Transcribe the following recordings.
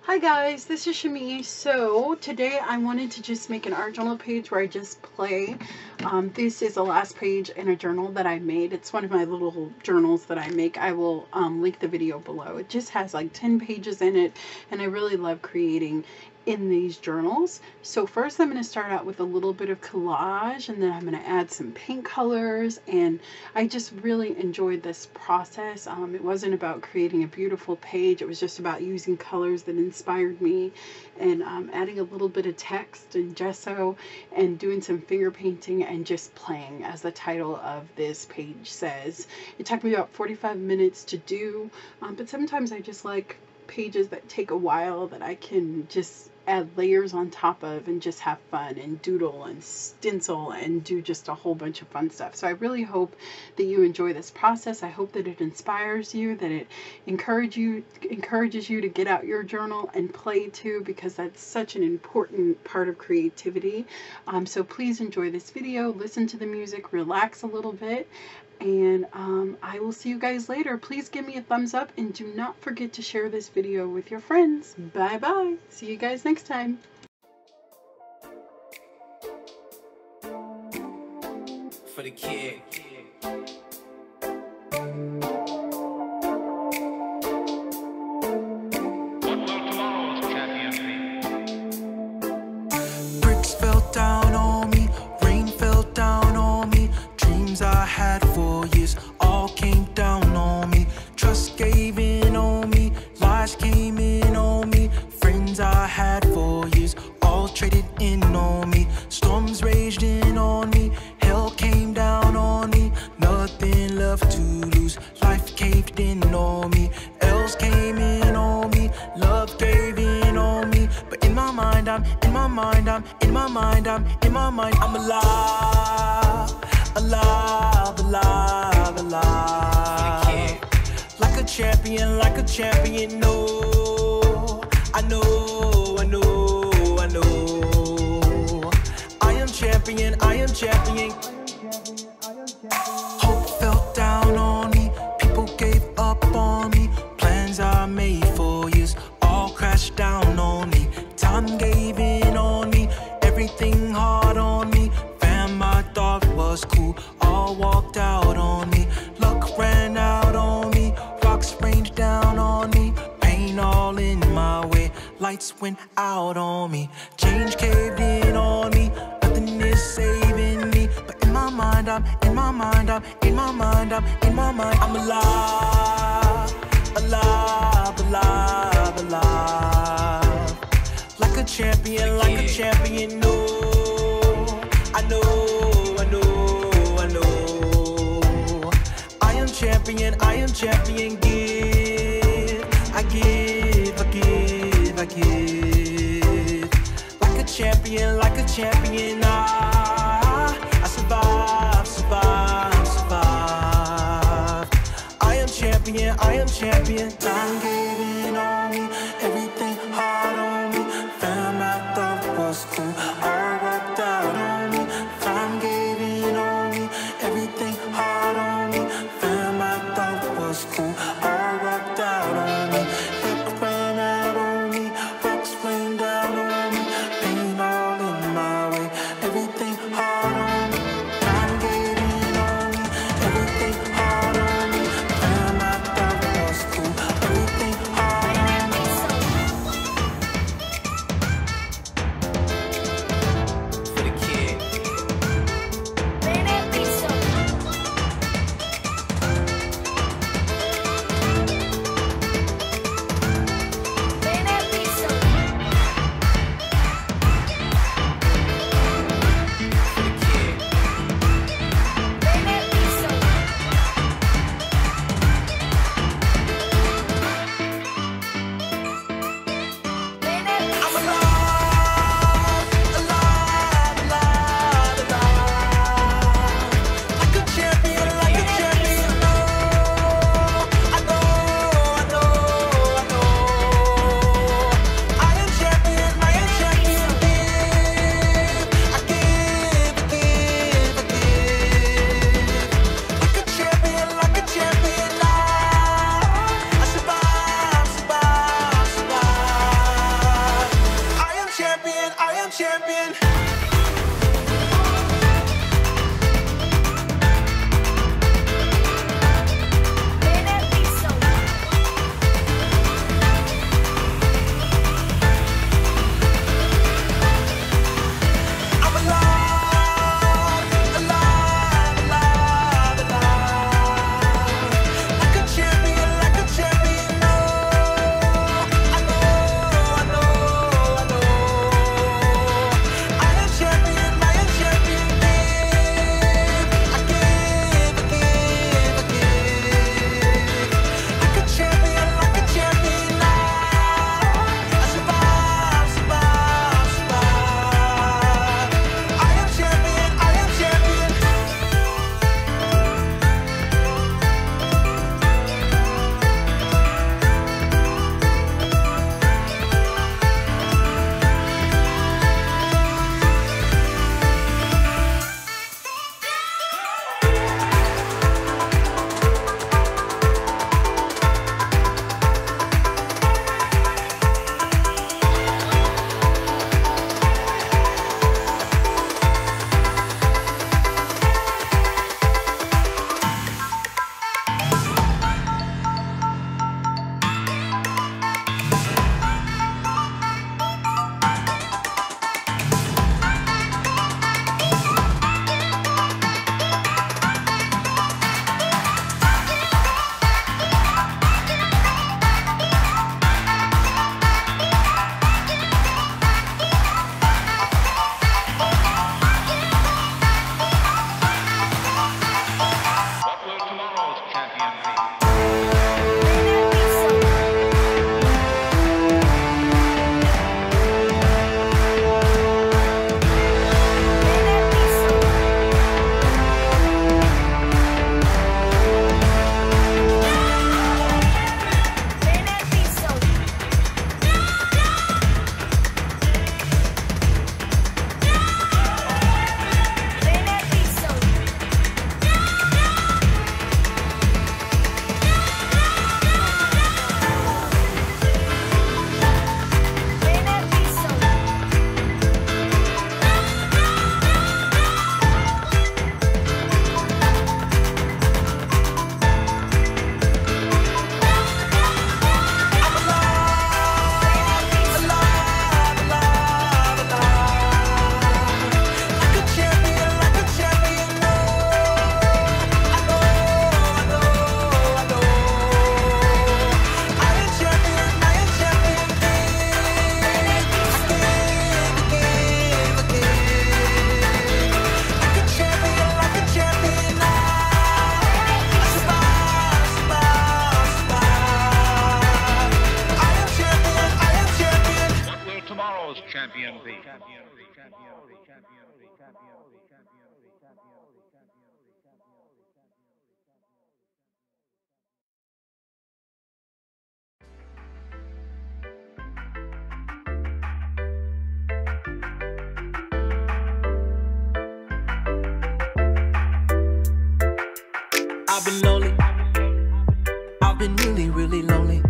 Hi guys, this is Shami. So today I wanted to just make an art journal page where I just play. This is the last page in a journal that I made. It's one of my little journals that I make. I will link the video below. It just has like 10 pages in it, and I really love creating in these journals. So first I'm going to start out with a little bit of collage, and then I'm going to add some paint colors, and I just really enjoyed this process. It wasn't about creating a beautiful page, it was just about using colors that inspired me, and adding a little bit of text and gesso and doing some finger painting and just playing, as the title of this page says. It took me about 45 minutes to do, but sometimes I just like pages that take a while, that I can just add layers on top of and just have fun and doodle and stencil and do just a whole bunch of fun stuff. So I really hope that you enjoy this process. I hope that it inspires you, that it encourages you to get out your journal and play too, because that's such an important part of creativity. So please enjoy this video, listen to the music, relax a little bit, and I will see you guys later. Please give me a thumbs up and do not forget to share this video with your friends. Bye bye. See you guys next time. For the kid. Bricks fell down on me, rain fell down on me, dreams I had for years all came down on me. Trust gave in on me, lies came in on me, friends I had for years all traded in on me. Storms raged in on me, hell came down on me, nothing left to lose, life caved in on me. Else came in on me, love gave in on me, but in my mind, I'm alive, alive, alive, alive. Like a champion, no, I know, I know, I know. I am champion. Hope fell down on me, people gave up on me, plans I made for years all crashed down on me. Time gave in on me, everything hard on me, fam I thought was cool all walked out on me. Luck ran out on me, rocks rained down on me, pain all in my way, lights went out on me. Change caved in on me, nothing is saving me, but in my mind, I'm alive, alive, alive, alive. Like a champion, no, I know, I know, I know. I am champion, give, I give, I give, I give. Like a champion, I survive, survive, survive. I am champion, time gave in on me, everything hard on me, fam I thought was cool all worked out on me. Time gave in on me, everything hard on me, fam I thought was cool all worked out on me. Luck ran out on me, rocks rained down on me, pain all in my way, everything hard on me. Time gave in on me, everything hard on me, fam I thought was cool, everything champion. Champion B. I've been lonely. I've been really, really lonely.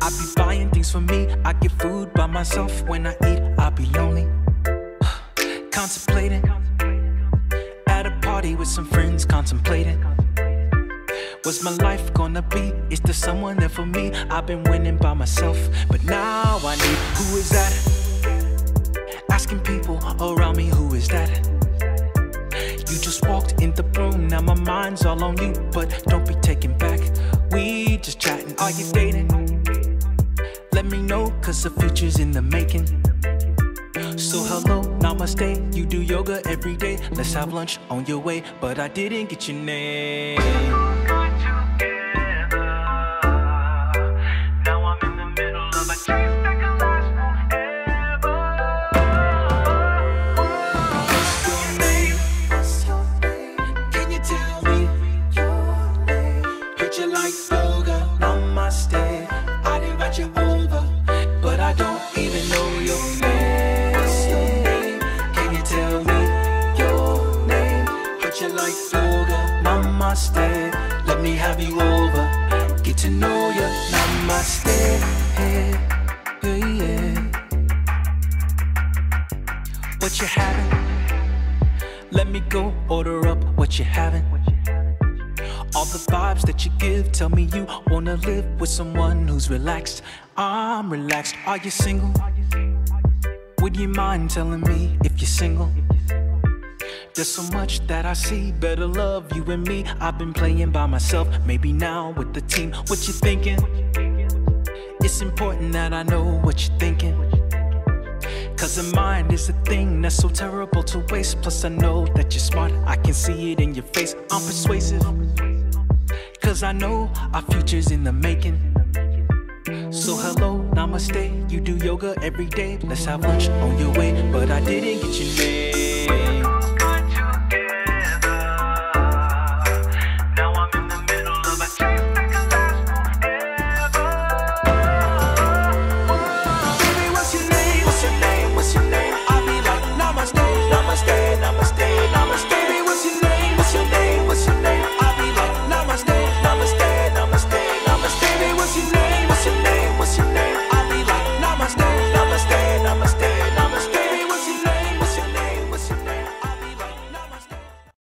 I be buying things for me. I get food by myself. When I eat, I be lonely. Contemplating. At a party with some friends, contemplating. What's my life gonna be? Is there someone there for me? I've been winning by myself, but now I need. Who is that? Asking people around me, who is that? You just walked in the room, now my mind's all on you. But don't be taken back, we just chatting. Are you dating? Let me know, cause the future's in the making. So hello, namaste, you do yoga every day. Let's have lunch on your way, but I didn't get your name. Let me have you over, get to know you. Namaste, yeah, yeah. you having? Let me go order up what you having. All the vibes that you give tell me you wanna live with someone who's relaxed. I'm relaxed. Are you single? Would you mind telling me if you're single? There's so much that I see, better love you and me. I've been playing by myself, maybe now with the team. What you thinking? It's important that I know what you're thinking. Cause a mind is a thing that's so terrible to waste. Plus I know that you're smart, I can see it in your face. I'm persuasive, cause I know our future's in the making. So hello, namaste, you do yoga every day. Let's have lunch on your way, but I didn't get your name.